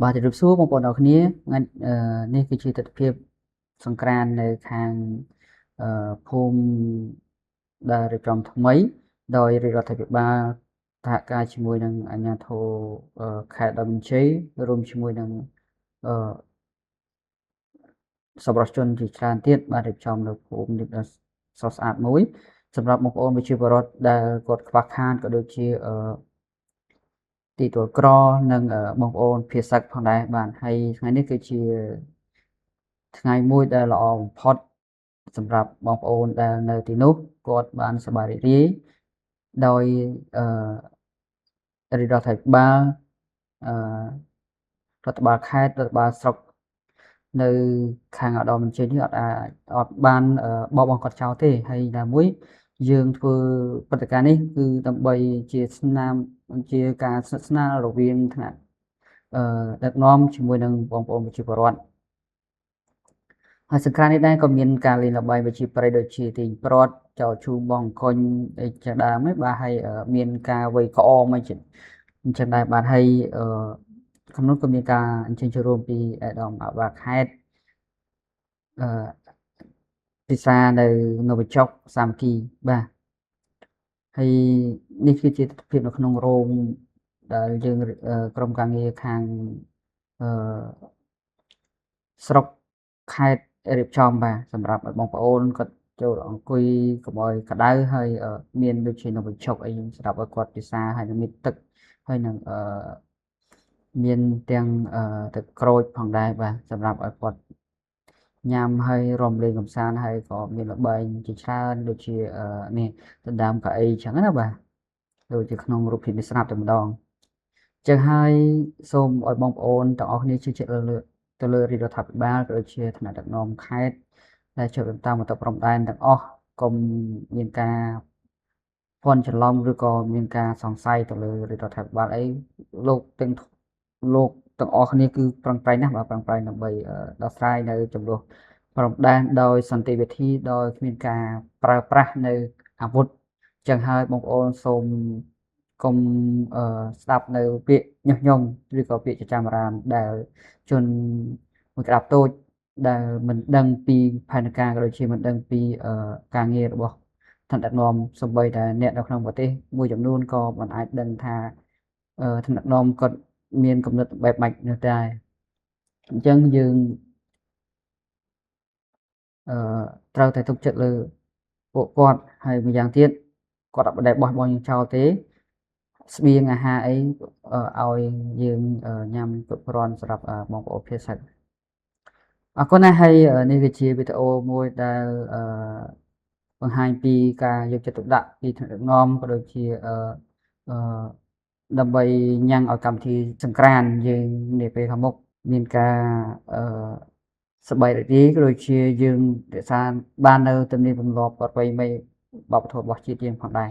បាទជំរាបសួរបងប្អូនអរគ្នាថ្ងៃនេះគឺជាទស្សនវិជ្ជាសង្ក្រាន្តនៅខាងភូមិដែលរៀបចំថ្មីដោយរាជរដ្ឋាភិបាលសហការជាមួយនឹងអាជ្ញាធរខេត្តដបញ្ជ័យរួមជាមួយនឹងសប្បុរសជនជាច្រើនទៀតបានរៀបចំនៅភូមិនេះដ៏ស្រស់ស្អាតមួយសម្រាប់បងប្អូនប្រជាពលរដ្ឋដែលគាត់ខ្វះខាតក៏ដូចជាទីទួលក្រនិងបងប្អូនភាសាផងដែរបាទហើយថ្ងៃនេះគឺជាថ្ងៃមួយដែលល្អបំផុតសម្រាប់បងប្អូនដែលនៅទីនោះគាត់បានសប្បាយរីករាយដោយរាជរដ្ឋាភិបាលរដ្ឋបាលខេត្តរដ្ឋបាលស្រុកនៅខាងឧត្តមបញ្ជ័យនេះអត់បានបោះបង់គាត់ចោលទេហើយណាមួយយើងធ្វើព្រឹត្តិការណ៍នេះគឺដើម្បីជាស្នាមជាការស្និទ្ធស្នាលរវាងថ្នាក់ដឹកនាំជាមួយនឹងបងប្អូនប្រជាពលរដ្ឋហើយសង្ក្រាន្តនេះដែរក៏មានការលេងល្បែងប្រជាប្រិយដូចជាទាញព្រ័ត្រចោលឈូងបងអង្គញអីចឹងដែរហ្នឹងបាទហើយមានការវេក្អមអីអញ្ចឹងដែរបាទហើយក្នុងនោះក៏មានការអញ្ជើញចូលរួមពីអាដាមអាបាខេត្តពិសានៅនវចុកសាមគ្គីបាទហើយនេះគឺជាទស្សនវិជ្ជានៅក្នុងរោងដែលយើងក្រុមការងារខាងស្រុកខេត្តរៀបចំបាទសម្រាប់ឲ្យបងប្អូនគាត់ចូលអង្គុយកុំឲ្យក្តៅហើយមានដូចជានំបញ្ចុកអីសម្រាប់ឲ្យគាត់ពិសាហើយនឹងមានទឹកហើយនឹងមានទាំងទឹកក្រូចផងដែរបាទសម្រាប់ឲ្យគាត់ញ៉ាំហើយរំលែកកម្សាន្តហើយក៏មានល្បែងជាច្រើនដូចជានេះដណ្ដើមកៅអីចឹងណាបាទដូចជាក្នុងរូបភាពនេះស្រាប់តែម្ដងចឹងហើយសូមឲ្យបងប្អូនទាំងអស់គ្នាជឿជាក់ទៅលើរាជរដ្ឋាភិបាលក៏ដូចជាថ្នាក់ដឹកនាំខេត្តដែលចូលរួមតាមបន្ទាត់ព្រំដែនទាំងអស់កុំមានការភ័ន្តច្រឡំឬក៏មានការសង្ស័យទៅលើរាជរដ្ឋាភិបាលអីលោកទាំងអស់គ្នាគឺប្រឹងប្រែងណាស់បាទប្រឹងប្រែងដើម្បីដោះស្រាយនៅចំនួនព្រំដែនដោយសន្តិវិធីដោយគ្មានការប្រើប្រាស់នៅអាវុធចឹងហើយបងប្អូនសូមកុំស្ដាប់នៅពាក្យញុះញង់ឬក៏ពាក្យចចាមអារាមដែលជនមួយក្តាប់តូចដែលមិនដឹងពីផែនការក៏ដូចជាមិនដឹងពីការងាររបស់ថ្នាក់ដឹកនាំសូម្បីតែអ្នកនៅក្នុងប្រទេសមួយចំនួនក៏មិនអាចដឹងថាថ្នាក់ដឹកនាំគាត់មានគំនិតបែបម៉េចនោះដែរអញ្ចឹងយើងត្រូវតែទុកចិត្តលើពួកគាត់ហើយម្យ៉ាងទៀតគាត់អត់ដែលបោះបង់យើងចោលទេស្បៀងអាហារអីឲ្យយើងញ៉ាំគ្រប់គ្រាន់សម្រាប់បងប្អូនភាសាអរគុណណាស់ហើយនេះគឺជាវីដេអូមួយដែលបង្ហាញពីការយកចិត្តទុកដាក់ពីថ្នាក់ដឹកនាំក៏ដូចជាដើម្បីញ៉ាំងឲ្យកម្មវិធីសង្ក្រាន្តយើងនាពេលខាងមុខមានការសប្បាយរីករាយក៏ដូចជាយើងរក្សាបាននៅទំនៀមទម្លាប់ប្រពៃណីវប្បធម៌របស់ជាតិយើងផងដែរ